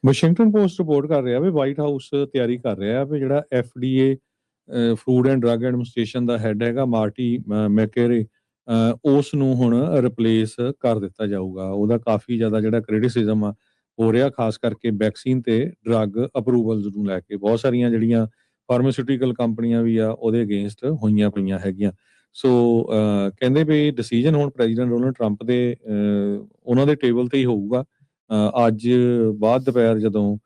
Washington post report ਕਰ ਰਿਹਾ ਵੀ white house ਤਿਆਰੀ ਕਰ ਰਿਹਾ ਵੀ ਜਿਹੜਾ FDA food and drug administration the head ਹੈਗਾ ਮਾਰਟੀ ਮੈਕੇਰੇ, ਉਸ ਨੂੰ ਹੁਣ ਰਿਪਲੇਸ ਕਰ ਦਿੱਤਾ ਜਾਊਗਾ। ਉਹਦਾ ਕਾਫੀ ਜ਼ਿਆਦਾ ਜਿਹੜਾ ਕ੍ਰਿਟਿਸਿਜ਼ਮ ਆ ਹੋ ਰਿਹਾ, ਖਾਸ ਕਰਕੇ ਵੈਕਸੀਨ ਤੇ ਡਰੱਗ ਅਪਰੂਵਲਸ ਨੂੰ ਲੈ ਕੇ। ਬਹੁਤ ਸਾਰੀਆਂ ਜਿਹੜੀਆਂ ਫਾਰਮਾਸਿਊਟੀਕਲ ਕੰਪਨੀਆਂ ਵੀ ਆ ਉਹਦੇ ਅਗੇਂਸਟ ਹੋਈਆਂ ਪਈਆਂ ਹੈਗੀਆਂ। ਸੋ ਕਹਿੰਦੇ ਵੀ ਡਿਸੀਜਨ ਹੁਣ ਪ੍ਰੈਜ਼ੀਡੈਂਟ ਡੋਨਲਡ ਟਰੰਪ ਦੇ ਉਹਨਾਂ ਦੇ ਟੇਬਲ ਤੇ ਹੀ ਹੋਊਗਾ। ਅੱਜ ਬਾਅਦ ਦੁਪਹਿਰ ਜਦੋਂ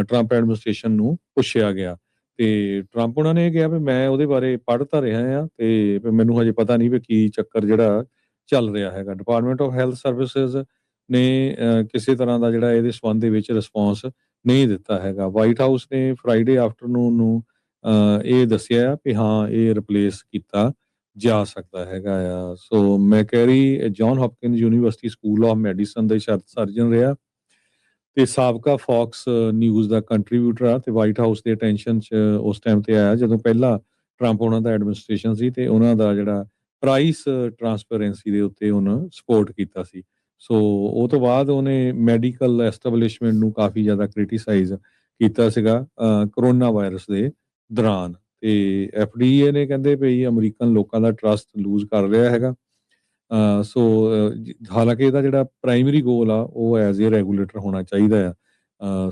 ਟਰੰਪ ਐਡਮਿਨਿਸਟ੍ਰੇਸ਼ਨ ਨੂੰ ਪੁੱਛਿਆ ਗਿਆ ਤੇ ਟਰੰਪ ਉਹਨਾਂ ਨੇ ਇਹ ਕਿਹਾ ਵੀ ਮੈਂ ਉਹਦੇ ਬਾਰੇ ਪੜ੍ਹ ਤਾਂ ਰਿਹਾ ਆ ਤੇ ਵੀ ਮੈਨੂੰ ਹਜੇ ਪਤਾ ਨਹੀਂ ਵੀ ਕੀ ਚੱਕਰ ਜਿਹੜਾ ਚੱਲ ਰਿਹਾ ਹੈਗਾ। ਡਿਪਾਰਟਮੈਂਟ ਆਫ ਹੈਲਥ ਸਰਵਿਸਿਜ਼ ਨੇ ਕਿਸੇ ਤਰ੍ਹਾਂ ਦਾ ਜਿਹੜਾ ਇਹਦੇ ਸੰਬੰਧ ਦੇ ਵਿੱਚ ਰਿਸਪੌਂਸ ਨਹੀਂ ਦਿੱਤਾ ਹੈਗਾ। ਵਾਈਟ ਹਾਊਸ ਨੇ ਫਰਾਈਡੇ ਆਫਟਰਨੂਨ ਨੂੰ ਇਹ ਦੱਸਿਆ ਕਿ ਹਾਂ ਇਹ ਰਿਪਲੇਸ ਕੀਤਾ ਜਾ ਸਕਦਾ ਹੈਗਾ ਆ। So Makary John Hopkins university school of medicine ਦੇ ਸਰਜਨ ਰਿਹਾ ਤੇ ਸਾਬਕਾ ਫੌਕਸ ਨਿਊਜ਼ ਦਾ ਕੰਟਰੀਬਿਊਟਰ ਆ ਤੇ ਵਾਈਟ ਹਾਊਸ ਦੇ ਅਟੈਂਸ਼ਨ 'ਚ ਉਸ ਟਾਈਮ ਤੇ ਆਇਆ ਜਦੋਂ ਪਹਿਲਾਂ ਟਰੰਪ ਉਹਨਾਂ ਦਾ ਐਡਮਿਨਿਸਟ੍ਰੇਸ਼ਨ ਸੀ ਤੇ ਉਹਨਾਂ ਦਾ ਜਿਹੜਾ ਪ੍ਰਾਈਸ ਟਰਾਂਸਪੇਰੈਂਸੀ ਦੇ ਉੱਤੇ ਉਹਨੇ ਸਪੋਰਟ ਕੀਤਾ ਸੀ। ਸੋ ਉਹ ਤੋਂ ਬਾਅਦ ਉਹਨੇ ਮੈਡੀਕਲ ਐਸਟੈਬਲਿਸ਼ਮੈਂਟ ਨੂੰ ਕਾਫੀ ਜ਼ਿਆਦਾ ਕ੍ਰਿਟੀਸਾਈਜ਼ ਕੀਤਾ ਸੀਗਾ ਕਰੋਨਾ ਵਾਇਰਸ ਦੇ ਦੌਰਾਨ। ਤੇ FDA ਨੇ ਕਹਿੰਦੇ ਵੀ ਅਮਰੀਕਨ ਲੋਕਾਂ ਦਾ ਟਰਸਟ ਲੂਜ਼ ਕਰ ਰਿਹਾ ਹੈਗਾ। ਸੋ ਹਾਲਾਂਕਿ ਇਹਦਾ ਜਿਹੜਾ ਪ੍ਰਾਇਮਰੀ ਗੋਲ ਆ ਉਹ ਐਜ਼ ਏ ਰੈਗੂਲੇਟਰ ਹੋਣਾ ਚਾਹੀਦਾ ਆ।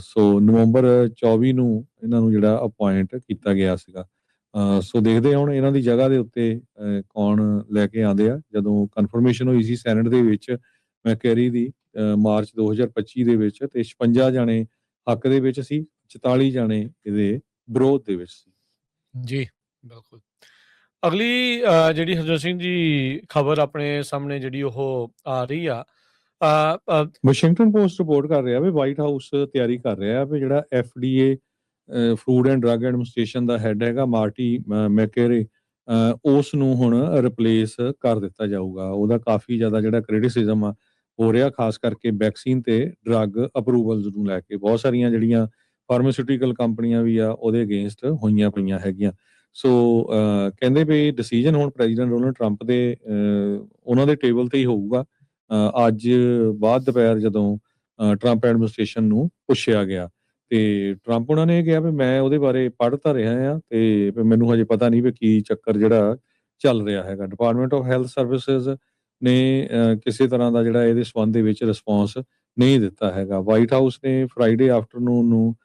ਸੋ ਨਵੰਬਰ 24 ਨੂੰ ਇਹਨਾਂ ਨੂੰ ਜਿਹੜਾ ਅਪੁਆਇੰਟ ਕੀਤਾ ਗਿਆ ਸੀਗਾ। ਸੋ ਦੇਖਦੇ ਹੁਣ ਇਹਨਾਂ ਦੀ ਜਗ੍ਹਾ ਦੇ ਉੱਤੇ ਕੌਣ ਲੈ ਕੇ ਆਉਂਦੇ ਆ। ਜਦੋਂ ਕਨਫਰਮੇਸ਼ਨ ਹੋਈ ਸੀ ਸੈਨੇਟ ਦੇ ਵਿੱਚ ਮੈਕੈਰੀ ਦੀ ਮਾਰਚ 2025 ਦੇ ਵਿੱਚ ਤੇ 56 ਜਾਣੇ ਹੱਕ ਦੇ ਵਿੱਚ ਸੀ, 44 ਜਾਣੇ ਇਹਦੇ ਵਿਰੋਧ ਦੇ ਵਿੱਚ ਸੀ। ਜੀ ਬਿਲਕੁਲ। ਅਗਲੀ ਜਿਹੜੀ ਹਰਜੋਤ ਸਿੰਘ ਜੀ ਖਬਰ ਆਪਣੇ ਸਾਹਮਣੇ ਜਿਹੜੀ ਉਹ ਆ ਰਹੀ ਆ ਵਾਸ਼ਿੰਗਟਨ ਪੋਸਟ ਰਿਪੋਰਟ ਕਰ ਰਿਹਾ ਵੀ ਵਾਈਟ ਹਾਊਸ ਤਿਆਰੀ ਕਰ ਰਿਹਾ ਵੀ ਜਿਹੜਾ FDA food and drug administration the head ਹੈਗਾ ਮਾਰਟੀ ਮੈਕੇਰੇ, ਉਸ ਨੂੰ ਹੁਣ ਰਿਪਲੇਸ ਕਰ ਦਿੱਤਾ ਜਾਊਗਾ। ਉਹਦਾ ਕਾਫੀ ਜ਼ਿਆਦਾ ਜਿਹੜਾ ਕ੍ਰਿਟਿਸਿਜ਼ਮ ਆ ਹੋ ਰਿਹਾ, ਖਾਸ ਕਰਕੇ ਵੈਕਸੀਨ ਤੇ ਡਰੱਗ ਅਪਰੂਵਲਸ ਨੂੰ ਲੈ ਕੇ। ਬਹੁਤ ਸਾਰੀਆਂ ਜਿਹੜੀਆਂ ਫਾਰਮਾਸਿਊਟੀਕਲ ਕੰਪਨੀਆਂ ਵੀ ਆ ਉਹਦੇ ਅਗੇਂਸਟ ਹੋਈਆਂ ਪਈਆਂ ਹੈਗੀਆਂ। ਸੋ ਕਹਿੰਦੇ ਵੀ ਡਿਸੀਜਨ ਹੁਣ ਪ੍ਰੈਜ਼ੀਡੈਂਟ ਡੋਨਲਡ ਟਰੰਪ ਦੇ ਉਹਨਾਂ ਦੇ ਟੇਬਲ ਤੇ ਹੀ ਹੋਊਗਾ। ਅੱਜ ਬਾਅਦ ਦੁਪਹਿਰ ਜਦੋਂ ਟਰੰਪ ਐਡਮਿਨਿਸਟ੍ਰੇਸ਼ਨ ਨੂੰ ਪੁੱਛਿਆ ਗਿਆ ਤੇ ਟਰੰਪ ਉਹਨਾਂ ਨੇ ਇਹ ਕਿਹਾ ਵੀ ਮੈਂ ਉਹਦੇ ਬਾਰੇ ਪੜ੍ਹ ਤਾਂ ਰਿਹਾ ਆ ਤੇ ਵੀ ਮੈਨੂੰ ਹਜੇ ਪਤਾ ਨਹੀਂ ਵੀ ਕੀ ਚੱਕਰ ਜਿਹੜਾ ਚੱਲ ਰਿਹਾ ਹੈਗਾ। ਡਿਪਾਰਟਮੈਂਟ ਆਫ ਹੈਲਥ ਸਰਵਿਸਿਜ਼ ਨੇ ਕਿਸੇ ਤਰ੍ਹਾਂ ਦਾ ਜਿਹੜਾ ਇਹਦੇ ਸੰਬੰਧ ਦੇ ਵਿੱਚ ਰਿਸਪੌਂਸ ਨਹੀਂ ਦਿੱਤਾ ਹੈਗਾ। ਵਾਈਟ ਹਾਊਸ ਨੇ ਫਰਾਈਡੇ ਆਫਟਰਨੂਨ ਨੂੰ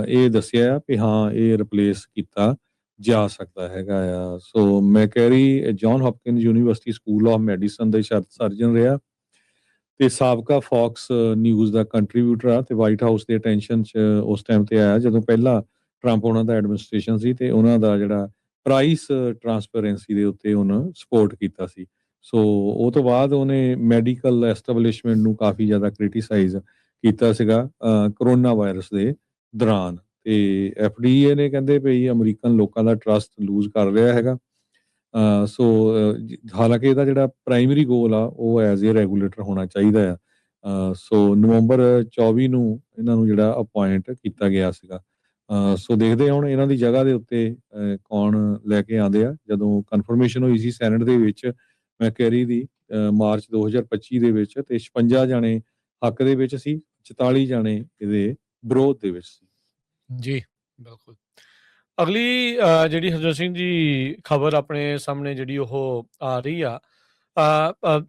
ਇਹ ਦੱਸਿਆ ਕਿ ਹਾਂ ਇਹ ਰਿਪਲੇਸ ਕੀਤਾ ਜਾ ਸਕਦਾ ਹੈਗਾ ਆ। So Makary John Hopkins university school of medicine ਦੇ ਸਰਜਨ ਰਿਹਾ ਤੇ ਸਾਬਕਾ ਫੌਕਸ ਨਿਊਜ਼ ਦਾ ਕੰਟਰੀਬਿਊਟਰ ਆ ਤੇ ਵਾਈਟ ਹਾਊਸ ਦੇ ਅਟੈਂਸ਼ਨ 'ਚ ਉਸ ਟਾਈਮ ਤੇ ਆਇਆ ਜਦੋਂ ਪਹਿਲਾਂ ਟਰੰਪ ਉਹਨਾਂ ਦਾ ਐਡਮਿਨਿਸਟ੍ਰੇਸ਼ਨ ਸੀ ਤੇ ਉਹਨਾਂ ਦਾ ਜਿਹੜਾ ਪ੍ਰਾਈਸ ਟਰਾਂਸਪੇਰੈਂਸੀ ਦੇ ਉੱਤੇ ਉਹਨੇ ਸਪੋਰਟ ਕੀਤਾ ਸੀ। ਸੋ ਉਹ ਤੋਂ ਬਾਅਦ ਉਹਨੇ ਮੈਡੀਕਲ ਐਸਟੈਬਲਿਸ਼ਮੈਂਟ ਨੂੰ ਕਾਫੀ ਜ਼ਿਆਦਾ ਕ੍ਰਿਟੀਸਾਈਜ਼ ਕੀਤਾ ਸੀਗਾ ਕਰੋਨਾ ਵਾਇਰਸ ਦੇ ਦੌਰਾਨ। ਤੇ FDA ਨੇ ਕਹਿੰਦੇ ਵੀ ਅਮਰੀਕਨ ਲੋਕਾਂ ਦਾ ਟਰਸਟ ਲੂਜ਼ ਕਰ ਰਿਹਾ ਹੈਗਾ। ਸੋ ਹਾਲਾਂਕਿ ਇਹਦਾ ਜਿਹੜਾ ਪ੍ਰਾਇਮਰੀ ਗੋਲ ਆ ਉਹ ਐਜ਼ ਏ ਰੈਗੂਲੇਟਰ ਹੋਣਾ ਚਾਹੀਦਾ ਆ। ਸੋ ਨਵੰਬਰ 24 ਨੂੰ ਇਹਨਾਂ ਨੂੰ ਜਿਹੜਾ ਅਪੁਆਇੰਟ ਕੀਤਾ ਗਿਆ ਸੀਗਾ। ਸੋ ਦੇਖਦੇ ਹੁਣ ਇਹਨਾਂ ਦੀ ਜਗ੍ਹਾ ਦੇ ਉੱਤੇ ਕੌਣ ਲੈ ਕੇ ਆਉਂਦੇ ਆ। ਜਦੋਂ ਕਨਫਰਮੇਸ਼ਨ ਹੋਈ ਸੀ ਸੈਨੇਟ ਦੇ ਵਿੱਚ ਮੈਕੈਰੀ ਦੀ ਮਾਰਚ 2025 ਦੇ ਵਿੱਚ ਤੇ 56 ਜਾਣੇ ਹੱਕ ਦੇ ਵਿੱਚ ਸੀ, 44 ਜਾਣੇ ਇਹਦੇ ਵਿਰੋਧ ਦੇ ਵਿੱਚ ਸੀ। ਜੀ ਬਿਲਕੁਲ। ਅਗਲੀ ਜਿਹੜੀ ਹਰਜੋਤ ਸਿੰਘ ਜੀ ਖਬਰ ਆਪਣੇ ਸਾਹਮਣੇ ਜਿਹੜੀ ਉਹ ਆ ਰਹੀ ਆ